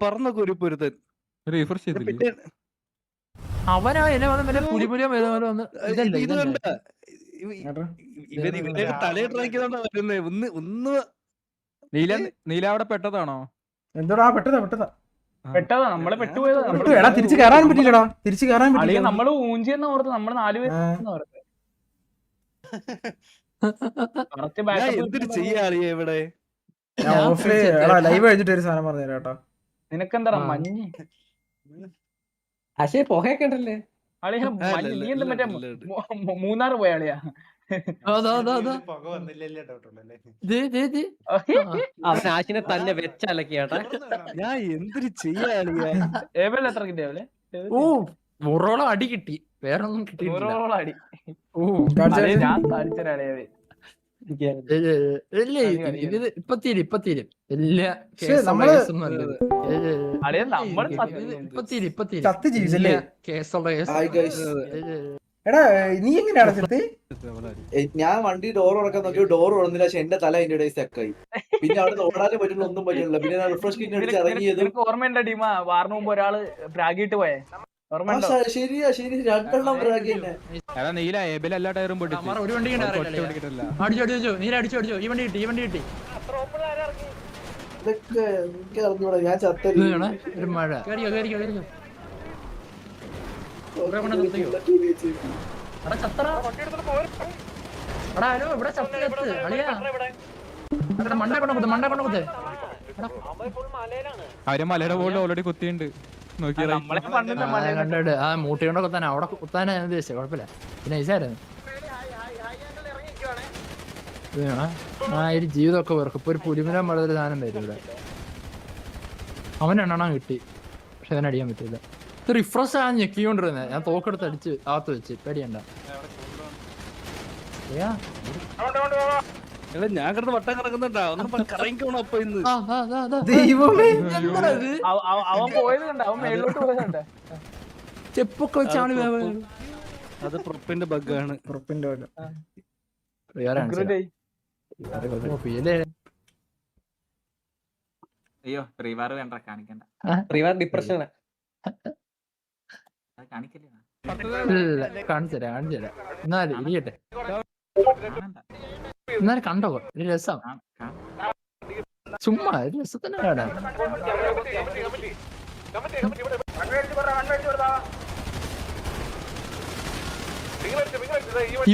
പറന്നൊക്കെ ഒരു പൊരുത്തൻ റീഫ്രഷ് ചെയ്തില്ലേ അവനാ എന്നെ വന്ന് പുലിപുലിയ ഇവരുടെ തലയിട്ടിറങ്ങിയതുകൊണ്ടാ വരുന്നേ ഒന്ന് നീല അവിടെ പെട്ടതാണോ? എന്തോടാ പെട്ടതാ പെട്ടതാ നമ്മളെ പെട്ടുപോയതാ. എടാ തിരിച്ചു കയറാൻ പറ്റില്ലടാ, തിരിച്ചു കയറാൻ പറ്റില്ല. നമ്മള് ഊഞ്ചിയെന്ന് ഓർത്ത് നമ്മള് 4 പേര് എന്തൊരു ചെയ്യാറിയ ഇവിടെ ലൈവ് കഴിഞ്ഞിട്ട് ഒരു സാധനം പറഞ്ഞു കേട്ടോ. നിനക്കെന്താ മഞ്ഞ് പക്ഷേ പുകയൊക്കെ ഉണ്ടല്ലേ അളിയാ മഞ്ഞ്. നീ എന്താ മറ്റേ മൂന്നാറ് പോയ അളിയാ? ആശിനെ തന്നെ വെച്ചലക്കിയാട്ടാ. ഞാൻ എന്തൊരു ചെയ്യാറിയ ഏബൽ എത്ര കിട്ടിയാവല്ലേ? നൂറോളം അടി കിട്ടി, വേറെ ഒന്നും കിട്ടി. നൂറോളം അടി. ഞാൻ തടിച്ചൊരാളിയാവേ. ഇപ്പൊ തീരും എല്ലാ എടാ നീ എങ്ങനെയാണ് ചെറുത്ത്? ഞാൻ വണ്ടി ഡോർ ഉറക്കാൻ നോക്കി, ഡോർ ഉറന്നില്ല. പക്ഷെ എന്റെ തല അതിന്റെ ഇടയിൽ സ്റ്റക്കായി. പിന്നെ അവിടെ ഓടാനും പറ്റില്ല, ഒന്നും പറ്റില്ല. പിന്നെ ഞാൻ റിഫ്രഷ് കിറ്റ് അടിച്ച് ഇറങ്ങിയത്. ഓർമ്മയുണ്ടോ ടീമാ വാറിന് മുമ്പ് ഒരാള് പ്രാഗിട്ട് പോയെ? ശരിയാ, 2 പ്രാഗി തന്നെ. നീല ഏബിൽ എല്ലാ ടയറും പൊട്ടി. ഒരു വണ്ടി അടിച്ചു, നീല അടിച്ചു. ഈ വണ്ടി കിട്ടി ഇതൊക്കെ എനിക്ക് അറിഞ്ഞൂടാ, ഞാൻ ചത്തരി. ഒരു മഴ അവര് മലയുടെ മുകളിൽ ഓൾറെഡി കുത്തിയുണ്ട്. മൂട്ടി കൊണ്ടൊക്കെ കുത്താൻ, അവിടെ കുത്താനാ ഞാൻ ഉദ്ദേശിച്ചത്. കുഴപ്പമില്ല, പിന്നെ ഐസായിരുന്നു. ഒരു ജീവിതമൊക്കെ വെറുക്കും. ഇപ്പൊ ഒരു പുലിമുരം വളരെ സാധനം വരും ഇവിടെ. അവനെണ്ണ കിട്ടി, പക്ഷെ അവനടിയാൻ പറ്റില്ല. ഇത് റിഫ്രഷ് ആ ഞെക്കിക്കൊണ്ടിരുന്നത്. ഞാൻ തോക്കെടുത്ത് അടിച്ച് അകത്ത് വെച്ച് പേടിയണ്ട. ഞാൻ കിടന്ന് വട്ടം കിടക്കുന്നുണ്ടാ, കറങ്ങിക്കോണം. അപ്പൊ ഇന്ന് അവൻ പോയത് കണ്ട, അവൻ മേളിലോട്ട് പോയത് കണ്ട. ചെപ്പൊക്കെ വെച്ചാണ് അത് പ്രൊപ്പിന്റെ ബഗ്ഗാണ്. അയ്യോ റീവാർ വേണ്ട, കാണിക്കണ്ട. ഡിപ്രഷൻ കാണിച്ചരാ. എന്നാലും ഇരിക്കട്ടെ, എന്നാലും കണ്ടോ ഒരു രസം. ചുമ്മാ ഒരു രസത്തിന് കാണാൻ.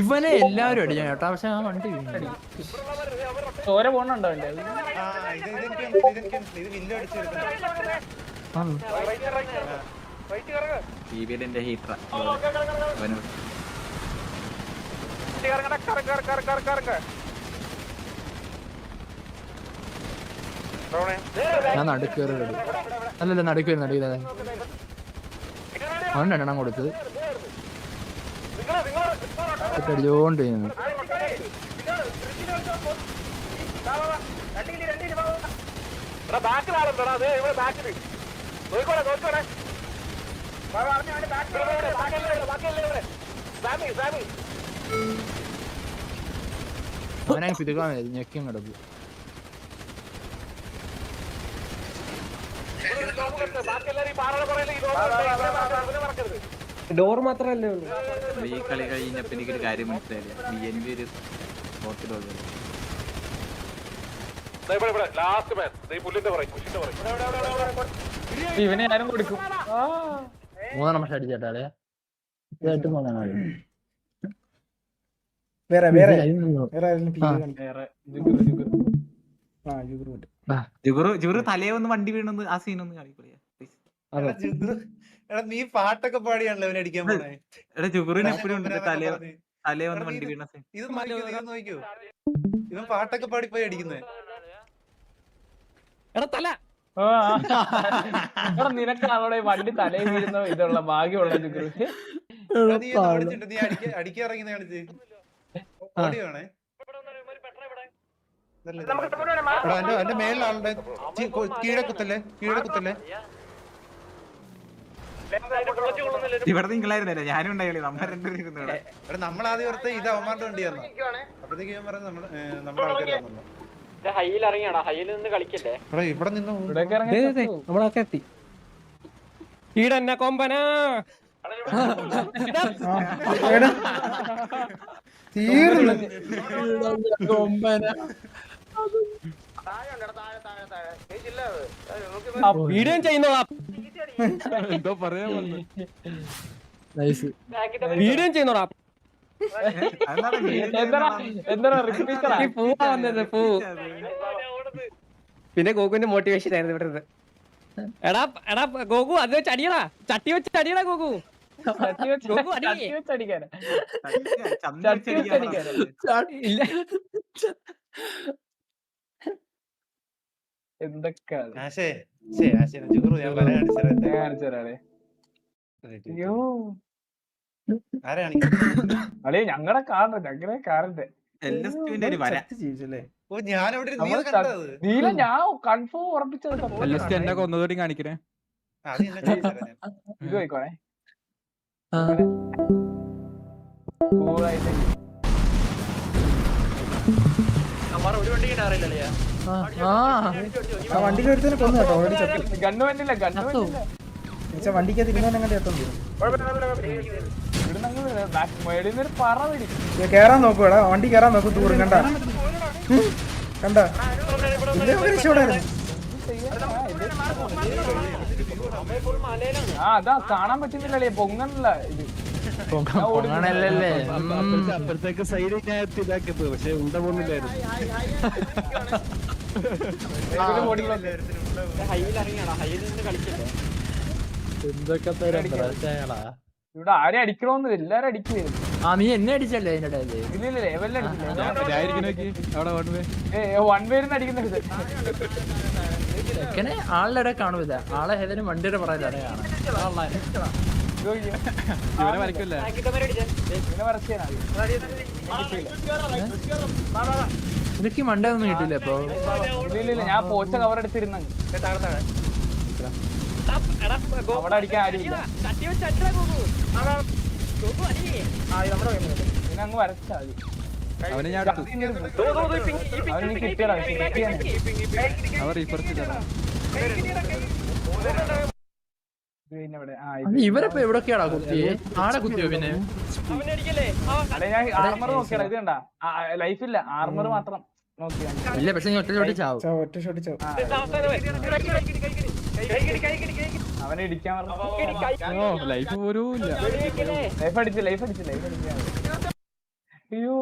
ഇവനെ എല്ലാവരും അടിക്കാൻ കേട്ടോ, പക്ഷെ ആ വണ്ടി ചോര പോണുണ്ടോ? ഞാൻ നടുക്കേറി. അല്ലല്ല നടുക്കേറി. അവനെണ്ണം കൊടുത്തത് അടിച്ചോണ്ട് അവനെ പിതുക്കാൻ ഞെക്കും കിടക്കും. ഡോർ മാത്രല്ലേ ഉള്ളൂ. ഈ കളി കഴിഞ്ഞപ്പോ എനിക്കൊരു കാര്യം മനസ്സിലായില്ല. BNB ഒരു ഇവനെ ആരും കൊടുക്കും. 3 വർഷം അടിച്ചേട്ടാളെ. ജുഗുറു തലേ ഒന്ന് വണ്ടി വീണെന്ന് ആ സീനൊന്ന് കാണിക്കൂലേ? നീ പാട്ടൊക്കെ പാടിയാണല്ലോ അവനെ അടിക്കാൻ പോണേ. എടാ ജുഗുറിന് എപ്പോഴും ഉണ്ട് തലേ ഒന്ന് വണ്ടി വീണ സീൻ. ഇത് നോക്കിയോ, ഇവൻ പാട്ടൊക്കെ പാടി പോയി അടിക്കുന്നേ. നിനക്കാണോടെ വണ്ടി തലേ വീഴുന്ന ഇതുള്ള ഭാഗ്യമുള്ള ജുഗുറു. നീ അടിക്കാറങ്ങി കാണിച്ച് ഓടിയാണേ. എന്റെ മേളിലാളുടെ കീഴെ കുത്തല്ലേ. ഇവിടെ നിങ്ങളായിരുന്നല്ലേ, ഞാനും ഉണ്ടായില്ലേ. നമ്മൾ ആദ്യം ഓർത്ത് ഇത് അവന്മാരുടെ വണ്ടിയായിരുന്നു. അപ്പഴത്തേക്ക് ഞാൻ പറഞ്ഞു നമ്മുടെ ആൾക്കാർ വന്നു. ഹൈയിൽ ഇറങ്ങിയാടാ, ഹൈയിൽ നിന്ന് കളിക്കല്ലേ. ഇവിടെ നിന്ന് ഇവിടേക്ക് ഇറങ്ങി നമ്മളൊക്കെ എത്തി ഈടന്നെ കൊമ്പനാ തീർന്നു. വീഡിയോ ചെയ്യുന്നതാ എന്തോ പറയാൻ വന്നു. നൈസ്. വീഡിയോ ചെയ്യുന്നോടാ എന്താ റിപ്പീറ്ററാ? ഈ പൂവാ വന്നത് പൂ. പിന്നെ ഗോകുവിന്റെ മോട്ടിവേഷൻ ആയിരുന്നു ഇവിടെ നിന്ന്. എടാ എടാ ഗോകു അത് വെച്ച് അടിയടാ, ചട്ടി വെച്ച് അടിയടാ ഗോകു. ഗോകു അടി. അടിക്കാനാ ഇല്ല എന്തൊക്കെ അളി ഞങ്ങളെ കാണണ്ട, ഞങ്ങളെ കാണണ്ടേ. ജീവിച്ചല്ലേ? നീല ഞാൻ കൺഫേം ഉറപ്പിച്ചത് എന്നെ കൊന്നതോടി കാണിക്കണേ. ഇത് പോയിക്കോണേ. ആ. കൂളായിട്ട് ആ വണ്ടിയിൽ ഒരുത്തനെ കൊന്നു കേട്ടോ, ഓൾറെഡി ചത്തു. ഗണ്ണ് വന്നില്ല, ഗണ്ണ് വന്നില്ല. എന്നുവെച്ചാ വണ്ടിക്കകത്ത് ഇരുന്നവനെ കണ്ട് ചത്തോണ്ട് മേടിന്നൊരു പറ പിടിക്കും. കേറാൻ നോക്കൂടാ, വണ്ടി കേറാൻ നോക്കും ദൂരം കണ്ട കണ്ട രക്ഷപ്പെടായിരുന്നു. ആ അതാ കാണാൻ പറ്റുന്നില്ലല്ലേ, പൊങ്ങനല്ല ഇത്. പൊങ്ങണല്ലേ. അപ്പോഴത്തേക്ക് സൈഡിൽ ഞാൻ ഇതാക്കിയത്, പക്ഷെ ഉണ്ട പോകുന്നില്ലായിരുന്നു. ഹൈയിൽ ഇറങ്ങിയാടാ, ഹൈയിൽ നിന്ന് കളിക്കല്ലേ. എന്തൊക്കെ തരം പ്രശ്നങ്ങളാ. ഇവിടെ ആരെ അടിക്കണോന്ന് എല്ലാരും അടിക്കുവായിരുന്നു. ആ നീ എന്നെ അടിച്ചല്ലേ അതിന്റെ ഇടയില്? ഇല്ല ലെവലിൽ അടിക്കില്ല. അവിടെ വൺ വേ വൺ പേരുന്ന് അടിക്കുന്നുണ്ട്. ചെക്കനെ ആളുടെ ഇടയിൽ കാണൂല, ആളെ ഏതെങ്കിലും വണ്ടിയുടെ പറയുന്നത് കാണാം. ഇവനെ വരയ്ക്കല്ലേ. ഇങ്ങനെ വരച്ചാൽ എനിക്ക് മണ്ടയൊന്നും കിട്ടില്ല ഇപ്പൊ. ഇല്ല ഞാൻ പോച്ച കവർ എടുത്തിരുന്ന അവിടെ അടിക്കാൻ ആരുമില്ല. പിന്നെ അങ്ങ് വരച്ചാ മതി. അവനെ ഞാൻ എടുത്തു. അവന് കിട്ടിയടാ, അവർ റീഫർച്ച് തരാം. പിന്നെ ഇവിടെ ഇവരിപ്പോ എവിടൊക്കെയാടാ കുത്തിയെ? ആടെ കുത്തിയോ? പിന്നെ അല്ലെ ഞാൻ ആർമർ നോക്കിയടാ, ഇത് കണ്ടാ ലൈഫില്ല, ആർമർ മാത്രം നോക്കിയാ. ഇല്ല, പക്ഷെ നീ ഒറ്റ ചോട്ടി ചാവും. ഒറ്റ ഷോട്ട് ചാവും. അവനെ ഇടിക്കാൻ പറഞ്ഞു. ലൈഫ് പോലും ഇല്ല. ലൈഫ് അടിച്ചു. അയ്യോ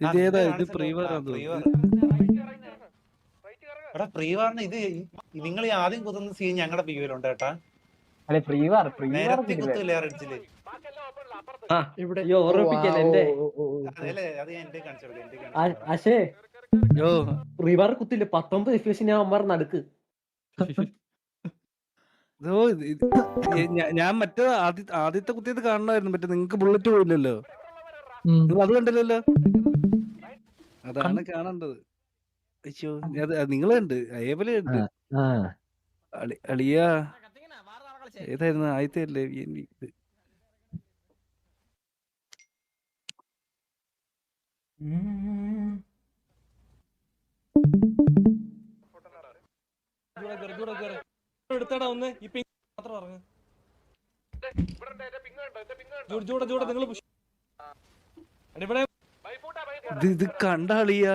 ഇതേതാ ഇത്? പ്രീവറാന്ന് പ്രീവാറിന് ഇത് നിങ്ങൾ ആദ്യം കുത്തുന്ന സീൻ ഞങ്ങളുടെ പിയുവിലുണ്ട് കേട്ടാ. അല്ലെ പ്രീവാർ നേരത്തെ കുത്തില്ലേ അടിച്ചില്ലേ? ഇവിടെ ഓർമ്മിപ്പിക്കല്ലേ എന്റെ അതല്ലേ, അത് ഞാൻ എന്റെ കാണിച്ചു. ആശേ റിവാർ കുത്തില്ല 19 FPS ഞാൻ അമ്മ നടുക്ക്. ഞാൻ മറ്റേ ആദ്യത്തെ കുത്തിയത് കാണണമായിരുന്നു. മറ്റേ നിങ്ങക്ക് ബുള്ളറ്റ് പോയില്ലല്ലോ, നിങ്ങൾ അത് കണ്ടില്ലല്ലോ. അതാണ് കാണേണ്ടത്. അയ്യോ നിങ്ങൾ കണ്ട് അതേപോലെ ഉണ്ട്. അളിയാ ഏതായിരുന്നു ആദ്യത്തെ അല്ലേ? എടുത്തടാ ഒന്ന് ഈ പിങ് മാത്രം പറഞ്ഞു. ഇത് കണ്ട അളിയാ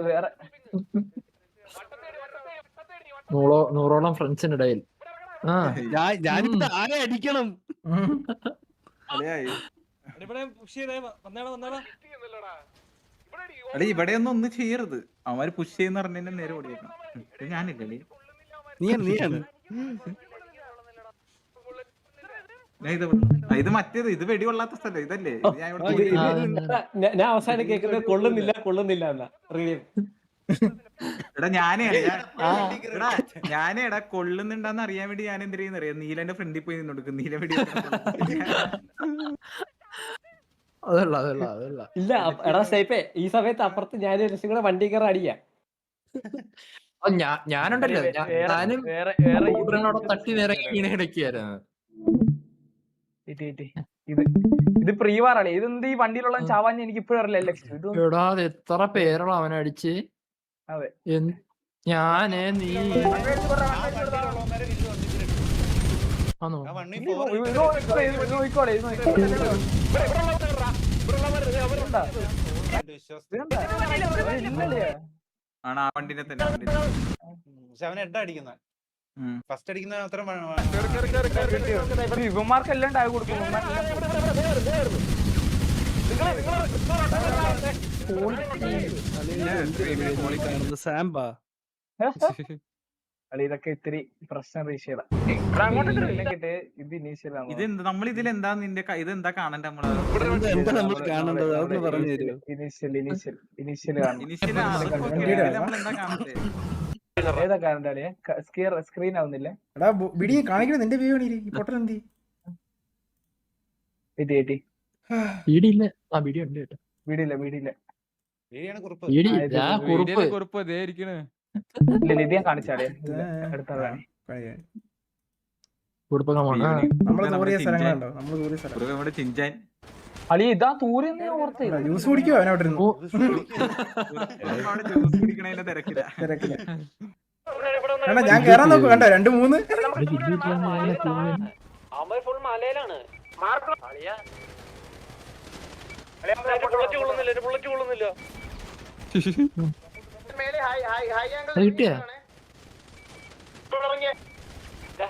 വേറെ നൂറോളം ഫ്രണ്ട്സിന്റെ ഇടയിൽ. ഞാനിപ്പോ ആരെ അടിക്കണം? അല്ലെ ഇവിടെ ഒന്നും ചെയ്യരുത്. അവന്മാര് പുഷ് ചെയ്യുന്ന പറഞ്ഞ നേരെ ഓടിയേക്കണം. ഞാനില്ലേ നീയാണ് ഇത് മറ്റേത്, ഇത് വെടികൊള്ളാത്ത സ്ഥലം ഇതല്ലേ? ഞാൻ അവസാനം കേൾക്കുന്നത് കൊള്ളുന്നില്ല എന്നാ. എടാ ഞാനേടാ കൊള്ളുന്നുണ്ടെന്ന് അറിയാൻ വേണ്ടി ഞാൻ എന്തിനാ അറിയാം, നീലന്റെ ഫ്രണ്ടിൽ പോയി നിന്നോടുക്കും. നീല വെടി അതല്ല ഇല്ല എടാ സ്നൈപ്പേ, ഈ സമയത്ത് അപ്പുറത്ത് ഞാൻ ലക്ഷം കൂടെ വണ്ടി കയറി അടിയാ. ഞാനുണ്ടല്ലോ, ഞാനും തട്ടി നേരെ ഇടയ്ക്കായിരുന്നു. ഇത് ഇത് പ്രീവാർ അല്ലേ ഇതെന്ത് ഈ വണ്ടിയിലുള്ള ചാവാൻ എനിക്ക് ഇപ്പോഴും അറിയില്ല എടാ അത് എത്ര പേരാണ് അവനടിച്ച്. അതെ. ഞാനേ നീ ആണോ നോക്കിക്കോളെ ആണ് ആ വണ്ടിനെ തന്നെ പക്ഷെ അവൻ എഡ അടിക്കുന്ന ഫസ്റ്റ് അടിക്കുന്ന അത്ര ഇവന്മാർക്കെല്ലാം ടാഗ് കൊടുക്കും. സാമ്പാ ഇതൊക്കെ ഇത്തിരി പ്രശ്നം റീഷയുടെ അങ്ങോട്ട് ഇത് ഇനീഷ്യലാണ്. ഇത് നമ്മൾ ഇതിൽ എന്താ നിന്റെ ഇതെന്താ കാണണ്ട നമ്മള് നമ്മൾ കാണേണ്ടത് അതൊന്ന് പറഞ്ഞു തരുമോ? ഇനീഷ്യൽ കാണും. ഇനിഷ്യൽ നമ്മളെന്താ കാണണ്ടേ? ഏതാ കാണണ്ടേ? സ്ക്രീൻ ആവുന്നില്ല. എടാ വീഡിയോ കാണിക്കണം നിന്റെ വ്യൂ ആണ് ഈ പൊട്ടൽ എന്തി വീടില്ല. ആ വീഡിയോ ഉണ്ട് കേട്ടോ. വീടില്ല കുറിപ്പ് ഇതേ ഇരിക്കണ്. ഇത് ഞാൻ കാണിച്ചാലേ അടുത്തതാണ്. നമ്മള് ദൂരിയ സ്ഥലങ്ങളുണ്ടോ? നമ്മള് ദൂരിയ സ്ഥലം നമ്മുടെ ചിഞ്ചാൻ അളി ഇതാ തൂരെന്ന് ഓർത്ത് ജ്യൂസ് കുടിക്കോ അവനോട്ട് ഇരുന്നു ജ്യൂസ് കുടിക്കണതിന്റെ തിരക്കില്ല. കണ്ടാ ഞാൻ കേറാൻ നോക്കും. കണ്ടോ 2 3 ഫുൾ മലയിലാണ്. കിട്ടിയാ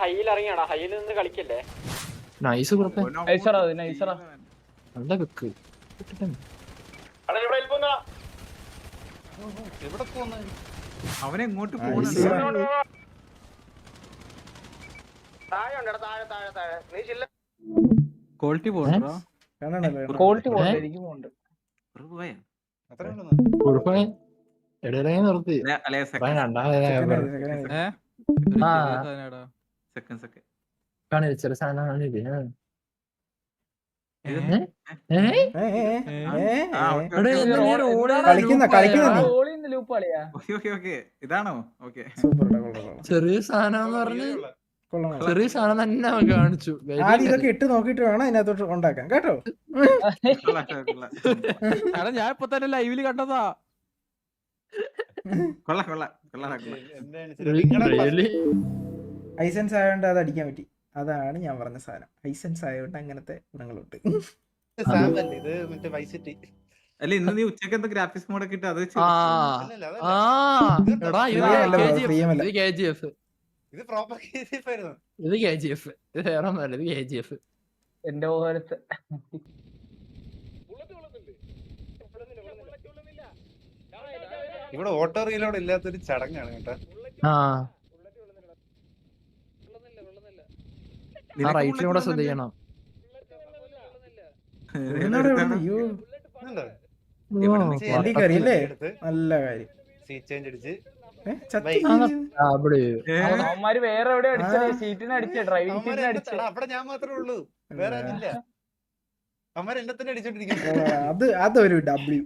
ഹൈയിൽ ഇറങ്ങിയാടാ. ഹൈയിൽ നിന്ന് കളിക്കല്ലേ. നൈസ് കുഴപ്പം. നല്ല വെക്ക് അവനെങ്ങോട്ട് പോകുന്നുണ്ട്? ക്വാളിറ്റി പോകണ്ടോ? ക്വാളിറ്റി പോകുന്നുണ്ട്. കുഴപ്പം ഇടയിലേ നിർത്തി. ചെറിയ സാധനം ഇതാണോ? ഓക്കെ ചെറിയ സാധനം പറഞ്ഞ് ചെറിയ സാധനം തന്നെ അവൻ കാണിച്ചു. ആദ്യം ഇതൊക്കെ ഇട്ട് നോക്കിട്ട് വേണം അതിനകത്തോട്ട് ഉണ്ടാക്കാൻ കേട്ടോ. ഞാൻ ഇപ്പൊ തന്നെ ലൈവില് കണ്ടതാ. ഹൈസെൻസ് ആയതുകൊണ്ട് അത് അടിക്കാൻ പറ്റി. അതാണ് ഞാൻ പറഞ്ഞ സാധനം. ഹൈസെൻസ് ആയതുകൊണ്ട് അങ്ങനത്തെ ഗുണങ്ങളുണ്ട്. അല്ല ഇന്ന് നീ ഉച്ചക്ക് എന്താ ഗ്രാഫിക്സ് മോഡൊക്കെ ഇട്ട് അത് എന്റെ പോലത്തെ ഇവിടെ ഓട്ടോ റീലോഡ് ഇല്ലാത്തൊരു ചടങ്ങാണ് കേട്ടോ. റൈറ്റിലൂടെ ശ്രദ്ധിക്കണം. നല്ല കാര്യം. അവന്മാര് വേറെ എവിടെ അടിച്ച സീറ്റിന് അടിച്ച ഡ്രൈവിംഗ് സീറ്റിന് അടിച്ച. അവിടെ ഞാൻ മാത്രമേ ഉള്ളൂ, വേറെ ആരില്ല. അവന്മാർ എന്നെ തന്നെ അടിച്ചോണ്ടിരിക്കുന്നു. അതൊരു ഡബ്ല്യു.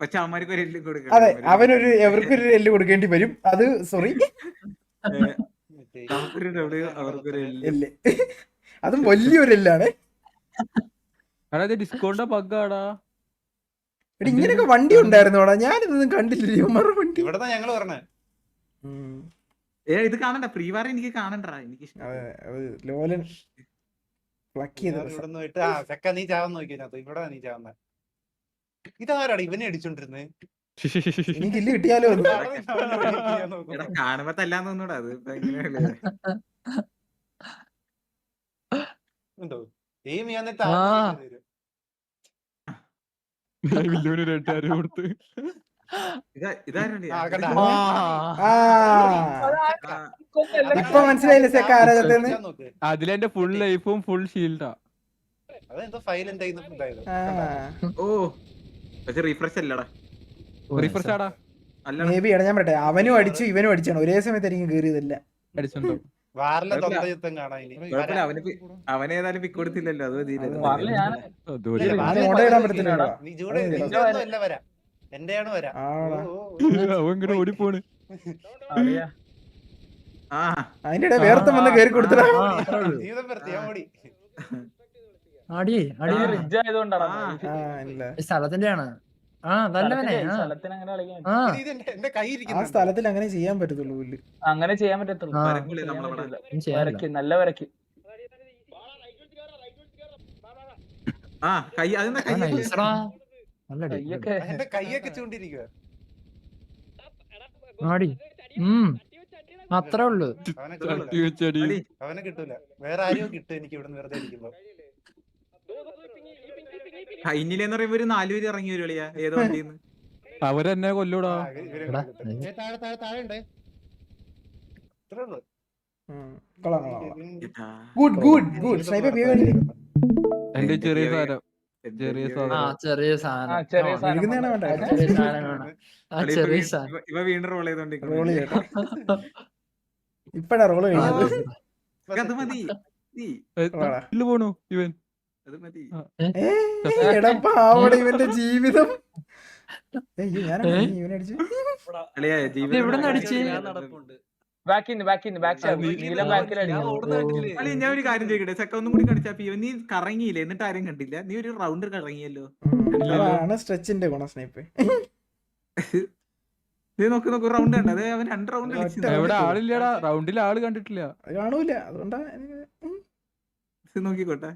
പക്ഷെ അവന്മാർക്ക് ഒരു എല്ലും കൊടുക്കണം. അതെ അവനൊരു എവർക്കൊരു എല്ല് കൊടുക്കേണ്ടി വരും. അത് സോറി എല്ല് അതും വലിയൊരു എല്ലാണ്. ഡിസ്കൗണ്ട് ബഗ്ഗാടാ. ഇങ്ങനെയൊക്കെ വണ്ടി ഉണ്ടായിരുന്നോടാ, ഞാനിതൊന്നും കണ്ടില്ല. വണ്ടി ഇവിടെ ഞങ്ങള് പറഞ്ഞേ ഇത് കാണണ്ട. പ്രീവാർ എനിക്ക് കാണണ്ട. എനിക്ക് ലോലൻ നീ ചാവാൻ നോക്കിയത് ഇവിടെ നീ ചാവുന്ന. ഇതാരാടാ ഇവനെ അടിച്ചോണ്ടിരുന്നത്? എനിക്കില്ല കിട്ടിയാലോ കാണുമ്പോ തല്ലാന്ന് തോന്നൂടാ. അത് ഉണ്ടോ എയിം ചെയ്യാൻ ഇപ്പൊ മനസ്സിലായില്ലേ സെക്ക ആരാധന? അതിലെന്റെ ഫുൾ ലൈഫും ഫുൾ ഷീൽഡാ. അതെന്തോ ഫയൽ എന്തായിരുന്നു. ഓ പക്ഷെ റീഫ്രഷ് അല്ലടാ. റീഫ്രഷ് ആടാ. മേ ബി ഞാൻ പറയട്ടെ, അവനും അടിച്ചു ഇവനും അടിച്ചാണ് ഒരേ സമയത്തായിരിക്കും കേറിയതല്ല. അടിച്ചുണ്ടോ? അവനേതായാലും പിക്ക് കൊടുത്തില്ലല്ലോ. അത് അവൻ ഓടിപ്പോണ്. ആ അതിന്റെ ഇടയിൽ വേർത്തം വന്ന് കയറി കൊടുത്തടാ. ജീവിതം വെറുതെ ഞാൻ ഓടി. അടിയേ അടിയേ റിഡ്ജ് ആയതുകൊണ്ടാണ് ഇല്ല. സ്ഥലത്തിന്റെ ആണ്. നല്ലവനെ. സ്ഥലത്തിന് അങ്ങനെ കളിക്കാൻ ആ ഇത് എന്റെ കൈ ആ ഇരിക്കുന്നു. സ്ഥലത്തിൽ അങ്ങനെ ചെയ്യാൻ പറ്റത്തുള്ളൂ പുല്ല്. അങ്ങനെ ചെയ്യാൻ പറ്റത്തുള്ളൂ. വരക്കൂലേ നമ്മളവിടെ. വരയ്ക്ക് നല്ല വരയ്ക്ക്. ആ കൈ അതെന്താ കൈ നല്ല അടി. കയ്യൊക്കെ എന്റെ കൈയൊക്കെ ചൂണ്ടിരിക്കുക. ആടി. അത്രേ ഉള്ളു. അവനെ ചട്ടി കിട്ടൂല. വെച്ചടി. അവനെ കിട്ടൂല. വേറെ ആരെയോ കിട്ടും എനിക്ക് ഇവിടുന്ന് വെറുതെ ഇരിക്കുമ്പോ. കൈനിലെന്ന് പറയുമ്പോ ഒരു 4 പേര് ഇറങ്ങി വരുവളിയാ ഏതോ വണ്ടിന്ന്. അവരെന്നെ കൊല്ലൂടാ. എടാ, താഴെ ഉണ്ട്. ഇത്രേ ഉള്ളൂ. കൊള്ളാം കൊള്ളാം. Good good good. Sniper B കാണില്ലേ? എന്റെ ചെറിയ സാധനം. ചെറിയ ആ സാധനം. ചെറിയ സാധനം. ചെറിയ സാധനം വിളിക്കുന്നതാണ് വേണ്ട. ചെറിയ സാധനം വേണം. ആ ചെറിയ സാധനം. ഇവ വീണ്ടും റോൾ ചെയ്തോണ്ടിരിക്കുന്നു. റോള് ചെയ്യട്ടെ. ഇപ്പഴാ റോള് കഴിഞ്ഞത്. അത് മതി. മതി. കൊള്ളാടാ. ഇല്ല പോണു ഇവൻ. അത് മതി. എടാ പാവടെ ഇവന്റെ ജീവിതം. ഇവനെ അടിച്ചു. അളിയാ ജീവിതം എവിടുന്ന് അടിച്ച്? ബാക്ക് നീലം ബാക്കിൽ അളി ഞാൻ ഒരു കാര്യം ചോദിക്കട്ടെ, സെക്ക ഒന്നും കൂടി കളിച്ചാ നീ കറങ്ങിയില്ലേ എന്നിട്ട് ആരും കണ്ടില്ല? നീ ഒരു റൗണ്ട് കറങ്ങിയല്ലോ. അതാണ് സ്ട്രെച്ചിന്റെ ഗുണം സ്നൈപ്പ്. നീ നോക്ക് നോക്ക് റൗണ്ട് കണ്ട അതെ അവൻ 2 റൗണ്ട് കളിച്ചു. എവിടെ ആളില്ലടാ, റൗണ്ടിൽ ആള് കണ്ടിട്ടില്ല. അത് കാണൂല, അതുകൊണ്ടാ നോക്കിക്കോട്ടെ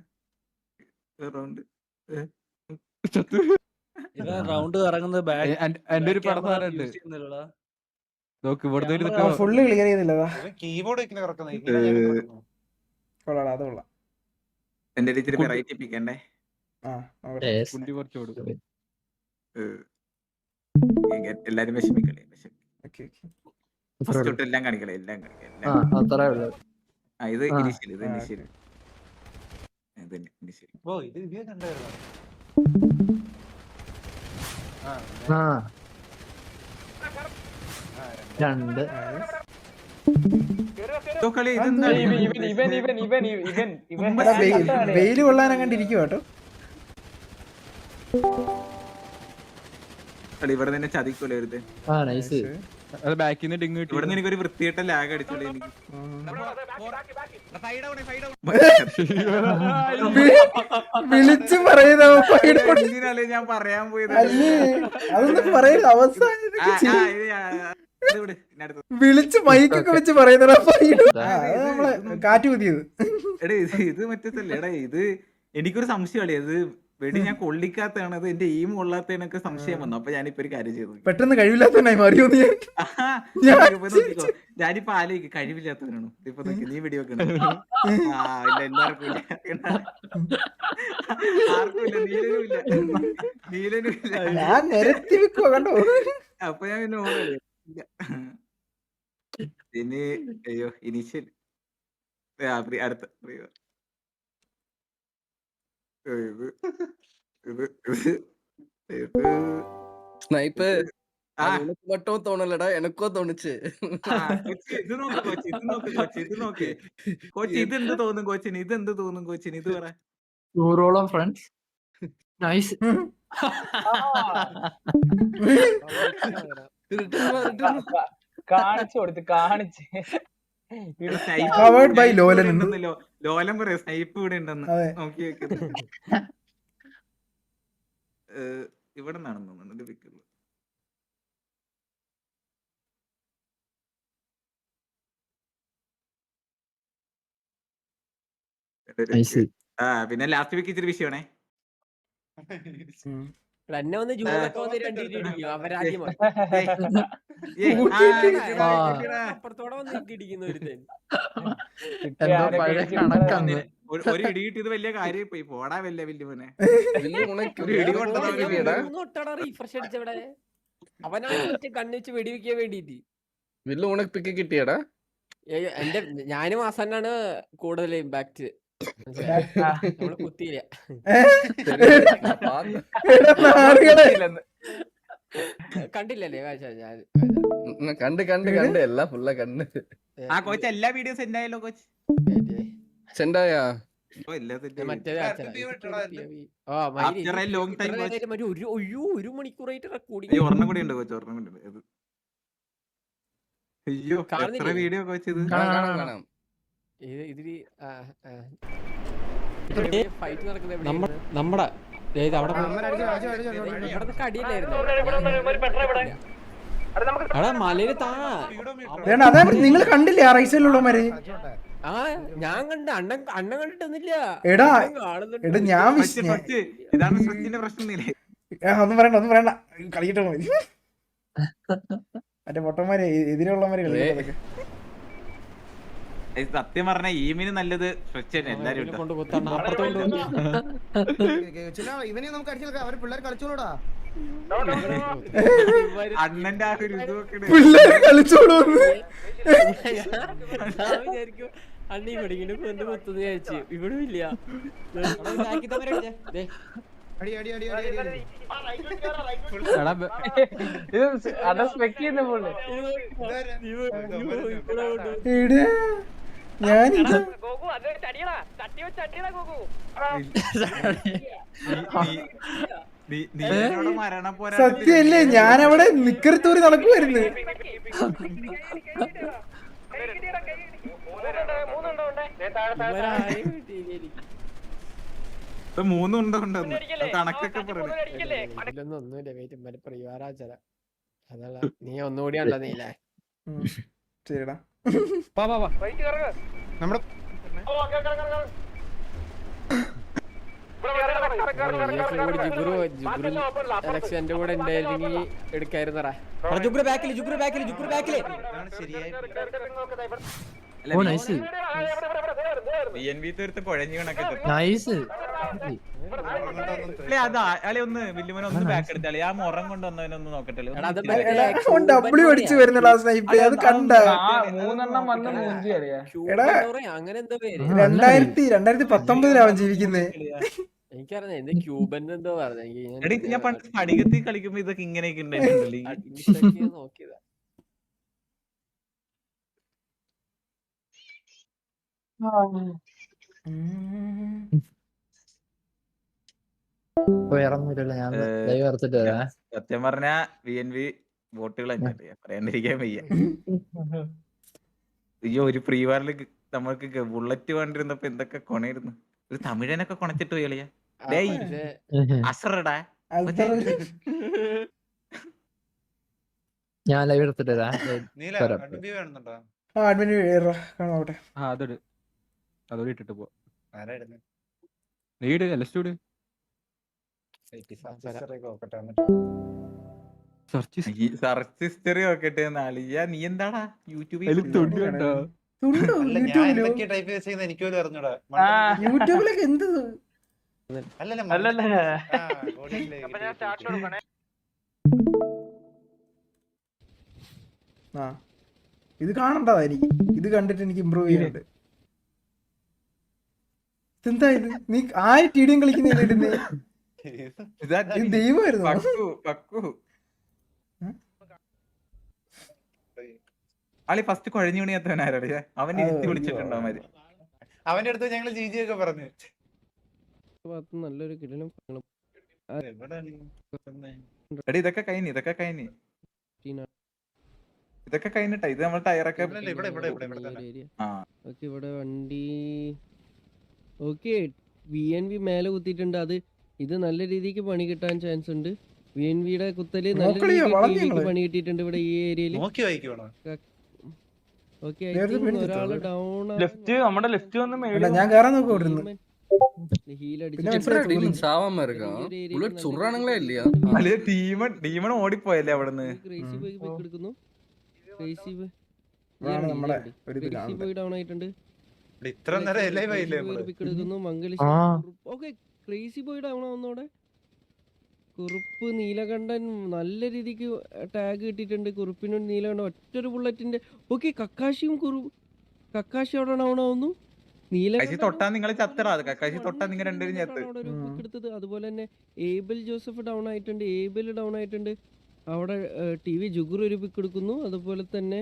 റൗണ്ട്. റൗണ്ട് കറങ്ങുന്നത് ബാക്ക്. എന്റെ ഒരു പടസാരുണ്ട് നോക്ക് ഇവിടുത്തെ ഒരു ഇതൊക്കെ ഫുള്ള് ക്ലിയർ ചെയ്തില്ലതാ. കീബോർഡ് വെക്കുന്ന കിടക്കുന്നത്. കൊള്ളാടാ, അത് കൊള്ളാം. എന്റെ ഇച്ചിരി വെറൈറ്റി പിക്കണ്ടേ. കുണ്ടി കുറച്ച് കൊടുക്കും. എല്ലാരും വിഷമിക്കളെ ഓക്കെ ഓക്കെ. ഫസ്റ്റ് എല്ലാം കാണിക്കളെ എല്ലാം ആ അത്രേ ഉള്ളു. ഇത് ഇനിഷ്യൽ ഇത് ഇനിഷ്യൽ ഇനിഷ്യൽ. ഓ ഇത് ഇവയെ കണ്ടായിരുന്നു. ആ 2 കളി ഇതെന്താ വെയില് കൊള്ളാൻ കണ്ടിരിക്കും കേട്ടോ. കളി ഇവിടെ തന്നെ ചതിക്കൂല വെറുതെ. ആ നൈസ്. അത് ബാക്കിൽ നിന്ന് ഡിങ് കിട്ടി. ഇവിടെ നിന്ന് എനിക്കൊരു വൃത്തിയായിട്ട ലാഗ് അടിച്ചോളൂ എനിക്ക്. വിളിച്ചു പറയുന്ന ഇതിനല്ലേ ഞാൻ പറയാൻ പോയത്. അല്ലേ അതൊന്നും പറയില്ല. അവസാനം വിളിച്ച് മൈക്കൊക്കെ വെച്ച് പറയുന്നടാ. നമ്മളെ കാറ്റ് കുതിയത്. എടേ ഇത് മറ്റല്ലേ എടാ ഇത് എനിക്കൊരു സംശയമാണ്. ഇത് വെടി ഞാൻ കൊള്ളിക്കാത്തതാണ്, അത് എന്റെ എയിം കൊള്ളാത്തതിനൊക്കെ സംശയം വന്നു. അപ്പൊ ഞാനിപ്പോ ഒരു കാര്യം ചെയ്തു, പെട്ടെന്ന് കഴിവില്ലാത്തവനായി മാറിയോ നീ? ഞാനിപ്പോ ആലോചിക്കും കഴിവില്ലാത്തവനാണോ ഇപ്പൊ നോക്കി നീ വെടി വെക്കണം. എല്ലാവർക്കും ആർക്കും ഇല്ല, നീലനും ഇല്ല, നീലനും ഇല്ല. ഞാൻ നിരത്തി വെക്കുവോ കണ്ടോ? അപ്പൊ ഞാൻ പിന്നെ ഓടില്ല. പിന്നെ അയ്യോ ഇനീഷ്യൽ അടുത്ത സ്നൈപ്പ് மட்டும் தோணலடா, எனக்கும் தோணுச்சு. ഇത് നോക്ക് കോച്ച്, ഇത് നോക്ക് കോച്ച്, ഇത് നോക്ക് കോച്ച്. ഇതെന്ത് തോന്നും കോച്ചിന്? ഇതെന്ത് തോന്നും കോച്ചിന്? ഇത് പറ. 100ഓളം ഫ്രണ്ട്സ്. നൈസ്. കാണിച്ചു കൊടുത്ത് കാണിച്ച് ലോലം പറയാ സ്നൈപ്പ് ഇവിടെ ഉണ്ടെന്ന് നോക്കി വെക്കുന്നത്. ഇവിടെ നിന്നാണെന്ന് തോന്നുന്നു പിക്കുള്ളൂ. പിന്നെ ലാസ്റ്റ് വീക്ക് ഇച്ചിരി വിഷയമാണേ. എന്നെ ഒന്ന് ജൂണൊക്കെ വന്ന് രണ്ടിടിക്കും അവരാദ്യം അപ്പുറത്തോടെ വന്ന് ഇടിക്കുന്നു ഒരുത്തൻ. ഒരു ഇടി കിട്ടിയത് വലിയ കാര്യം പോയി. പോടാ വല്ല വലിയ മോനെ. റീഫ്രഷ് അടിച്ചവിടെ അവനാണ് കണ്ണുവെച്ച് വെടിവെക്കാൻ വേണ്ടിട്ട്. വില്ലു ഉണക്ക് പിക്ക് കിട്ടിയടാ. എന്റെ ഞാനും ആസാനാണ് കൂടുതൽ ഇമ്പാക്ട്. നമ്മള് കുത്തിയില്ല. കണ്ടില്ലല്ലേ ഞാൻ കണ്ട് എല്ലാം ഫുള്ള കണ്ട്. ആ കോച്ച് എല്ലാ വീഡിയോ സെൻഡ് ആയല്ലോ കോച്ച്. സെൻഡായാ ഒരു മണിക്കൂറായിട്ട് റെക്കോർഡിംഗ്. ഒരെണ്ണം കൂടി ഉണ്ട് കോച്ച്, ഒരെണ്ണം കൂടി ഉണ്ട്. അയ്യോ എത്ര കാണുന്നില്ലേ? വീഡിയോ ഒക്കെ വെച്ചത്. കാണാം ഇതില് ഫൈറ്റ് നടക്കുന്നത് എവിടെയായിരുന്നു? നമ്മുടെ അവിടെ അടിയിലായിരുന്നു. എടാ മലയില് താഴെ അതെ നിങ്ങൾ കണ്ടില്ലേ ആ റൈറ്റ് സൈഡിലുള്ളവന്മാര്? ആ ഞാൻ കണ്ട് അണ്ണൻ കണ്ടിട്ടൊന്നുമില്ല. എടാ കാണുന്നുണ്ട്. എടാ ഞാൻ ഇതാണ് സ്ട്രെച്ചിന്റെ പ്രശ്നം. ഒന്നും പറയണ്ട കളിക്കട്ടെ മതി. മറ്റേ പൊട്ടന്മാരെ എതിരുള്ളവന്മാര് കളിക്കുന്നതൊക്കെ. സത്യം പറഞ്ഞ ഈമിന് നല്ലത് സ്ട്രെച്ച് തന്നെ എല്ലാരും ഇട്ടോ. കൊണ്ട് കുത്തണ്ട അപ്പുറത്തോണ്ട് ഇവനെ നമുക്ക് അടിച്ചെടുക്കാം. അവര് പിള്ളേർ കളിച്ചോളൂടാ. അണ്ണന്റെ ആ ഒരു ഇതൊക്കെ പിള്ളേര് കളിച്ചോളൂ. വിചാരിക്കും അണ്ണി ഇവിടെ ഇങ്ങനെ കൊണ്ട് കുത്തുന്ന വിചാരിച്ചു. ഇവിടെ ഇല്ല. അടി അടി അടി അടി അടി. ഇത് അത് സ്പെക്ക് ചെയ്യുന്ന പോലെ. എടാ ഞാനിത് മരണ പോരാ. സത്യല്ലേ ഞാനവിടെ നിക്കറിത്തൂരി നടക്കുവായിരുന്നു. മൂന്നുണ്ടോ ഉണ്ടെന്ന് കണക്കൊക്കെ പറയണേ. ഒന്നുമില്ല വെയിറ്റ് പരിവാരാചര അതല്ല നീ ഒന്നുകൂടിയാണല്ലോ നീലേ. ശരിടാ. നമ്മുടെ എന്റെ കൂടെ ഉണ്ടായിരുന്നെങ്കിൽ എടുക്കായിരുന്നടാ. ജുഗ്രു ബാക്കില് ശരിയായി. ഓ നൈസ് കുഴഞ്ഞു കണക്കെ നൈസ്. അത് അളി ഒന്ന് വില്ലുമനെ ഒന്ന് ബാക്ക് എടുത്താളി. ആ മുറം കൊണ്ടുവന്നവനൊന്ന് നോക്കട്ടെ. ഡബ്ല്യൂ അടിച്ചു വരുന്നടാ സ്നൈപ്പ്. അത് കണ്ട 3 വന്ന് മൂഞ്ചി അറിയാ. അങ്ങനെ എന്താ പേര് 2019 അവൻ ജീവിക്കുന്നേ. എനിക്കറിയാം എന്ത് ക്യൂബൻ എന്തോ പറഞ്ഞു. ഞാൻ പണ്ട് സ്ഫടികത്തിൽ കളിക്കുമ്പോ ഇതൊക്കെ ഇങ്ങനെയൊക്കെ ഉണ്ടായിട്ടുണ്ടല്ലേ. നോക്കിയതാ. വേറൊന്നുമില്ലല്ലോ. ഞാൻ ലൈവ് എടുത്തിട്ട് വരാം. സത്യം പറഞ്ഞ VNV ബോട്ടുകൾ പറയാണ്ടിരിക്കാൻ വയ്യ. അയ്യോ ഒരു ഫ്രീ വാറിൽ നമ്മൾക്ക് ബുള്ളറ്റ് വേണ്ടിരുന്നപ്പോ എന്തൊക്കെ കൊണയിരുന്നു. ഒരു തമിഴനൊക്കെ കൊണച്ചിട്ട് പോയി കളിയാ. അസറടാ ഞാൻ ലൈവ് എടുത്തിട്ട് വരാം. നീല അഡ്മിൻ വേണമെന്നുണ്ടോ? കാണോട്ടെ. അതോടെ ഇട്ടിട്ട് പോവാ. ആരായിരുന്നു? ലീഡ് ലെസ്റ്റൂഡ് സെർച്ച് ഹിസ്റ്ററി നോക്കട്ടെ. നാളിയാ നീ എന്താടാ യൂട്യൂബിൽ അല്ല ഞാൻ എന്തൊക്കെയാ ടൈപ്പ് ചെയ്യുന്നത് എനിക്ക് പോലും അറിഞ്ഞൂടാ. യൂട്യൂബിലൊക്കെ എന്ത് അല്ലല്ല ആ ഇത് കാണണ്ടതാ എനിക്ക്. ഇത് കണ്ടിട്ട് എനിക്ക് ഇമ്പ്രൂവ് ചെയ്യാനുണ്ട്. എന്താ ഇത്? നീ ആര് ടീഡിയം കളിക്കുന്ന ഇടുന്നേ? ദൈവമായിരുന്നു. ആളി ഫസ്റ്റ് കുഴഞ്ഞു പണിയാത്തവനാരടിയ. അവൻ ഇരുത്തി വിളിച്ചിട്ടുണ്ടോ അവര്? അവന്റെ അടുത്ത് ഞങ്ങള് GG ഒക്കെ പറഞ്ഞു. നല്ലൊരു കിടലും ഇതൊക്കെ കഴിഞ്ഞിട്ടാ. ഇത് നമ്മൾ ടയറൊക്കെ ഇവിടെ വണ്ടി ഓക്കെ. VNV മേലെ കുത്തിയിട്ടുണ്ട്. ഇത് നല്ല രീതിക്ക് പണി കിട്ടാൻ ചാൻസ് ഉണ്ട്. VNVയുടെ കുത്തല് നല്ല രീതിക്ക് പണി കിട്ടിയിട്ടുണ്ട് ഇവിടെ ഈ ഏരിയയിൽ. ഓക്കെ ഒരാള് ഡൗൺ നമ്മുടെ ലെഫ്റ്റ് വന്ന് ഞാൻ കേറാൻ നോക്കുവായിരുന്നു. ഡീമൺ ഓടിപ്പോയല്ലേ അവിടുന്ന്. ഡൗൺ ആയിട്ടുണ്ട്. ക്രേസി ബോയ് ഡൗൺ ആവുന്നോടെ. കുറുപ്പ് നീലകണ്ഠൻ നല്ല രീതിക്ക് ടാഗ് കിട്ടിയിട്ടുണ്ട്. കുറുപ്പിന് നീലകണ്ഠൻ ഒറ്റൊരു ബുള്ളറ്റിന്റെ. ഓക്കെ കക്കാശി അവിടെ ഡൗൺ ആവുന്നു. അതുപോലെ തന്നെ ഏബിൾ ജോസഫ് ഡൗൺ ആയിട്ടുണ്ട്. അവിടെ TV ജുഗുർ ഒരു പിക്ക് എടുക്കുന്നു. അതുപോലെ തന്നെ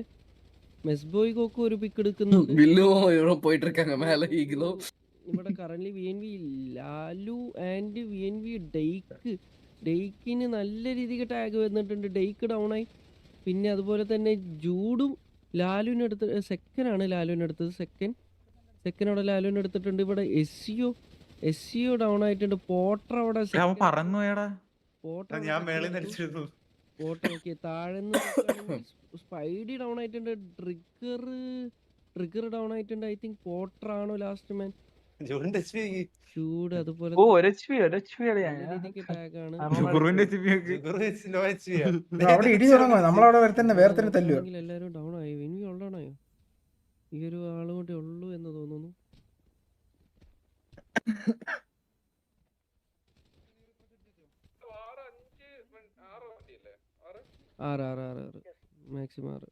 മെസ്ബോയ് കോക്കു ഒരു പിക്ക് എടുക്കുന്നു. ഇവിടെ current VNV Lalu and VNV ഡെയ്ക്കിന് നല്ല രീതിക്ക് ടാഗ് വന്നിട്ടുണ്ട്. ഡെയ്ക്ക് ഡൗൺ ആയി. പിന്നെ അതുപോലെ തന്നെ ജൂഡും ലാലുവിനെ എടുത്ത് സെക്കൻഡാണ് ലാലുവിനെ എടുത്തത്. സെക്കൻഡ് അവിടെ ലാലുവിനെ എടുത്തിട്ടുണ്ട്. ഇവിടെ SEO ഡൗൺ ആയിട്ടുണ്ട്. പോട്ടർ അവിടെ അവൻ പറന്നു പോയടാ. പോട്ടർ ഞാൻ മേളിൽ നിന്ന് അടിച്ചിരുന്നു. Potter okay. താഴെ സ്പൈഡി ഡൗൺ ആയിട്ടുണ്ട്. ട്രിഗർ ഡൗൺ ആയിട്ടുണ്ട്. ഐ തിങ്ക് പോട്ടർ ആണോ ലാസ്റ്റ് മാൻ. ജോണിന്റെ HP ചൂട് അതുപോലെ ഓ ഒരു HP ടാഗ് ആണ്. ജുഗുറുവിന്റെ ചിപ്പി നോക്ക്. low HP യാ. അവിടെ ഇടി തുടങ്ങുക, നമ്മളവിടെ വേറെ തന്നെ തല്ലുക. എല്ലാരും ഡൗൺ ആയോ? ഇനി ഡൗൺ ആയോ? ഈ ഒരു ആള് കൂടെ ഉള്ളൂ എന്ന് തോന്നുന്നു. ആറ് മാക്സിമം 6.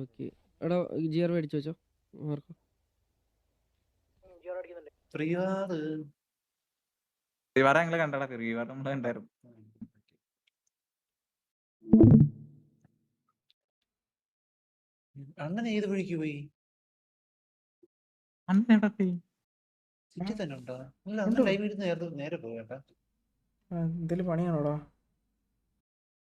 ഓക്കെ എടാ GR മേടിച്ചു വെച്ചോ. മാർക്കോ റിവാറ ഞങ്ങള് കണ്ടടാ. റിവാറ നമ്മള് കണ്ടായിരുന്നു. അണ്ണൻ ഏത് വഴിക്ക് പോയി? അന്നേടാ സിറ്റി തന്നെ ഉണ്ടോ? അല്ല അന്ന് ലൈവ് ഇരുന്ന് നേരെ പോകേട്ടാ. എന്തെങ്കിലും പണിയാണോടാ?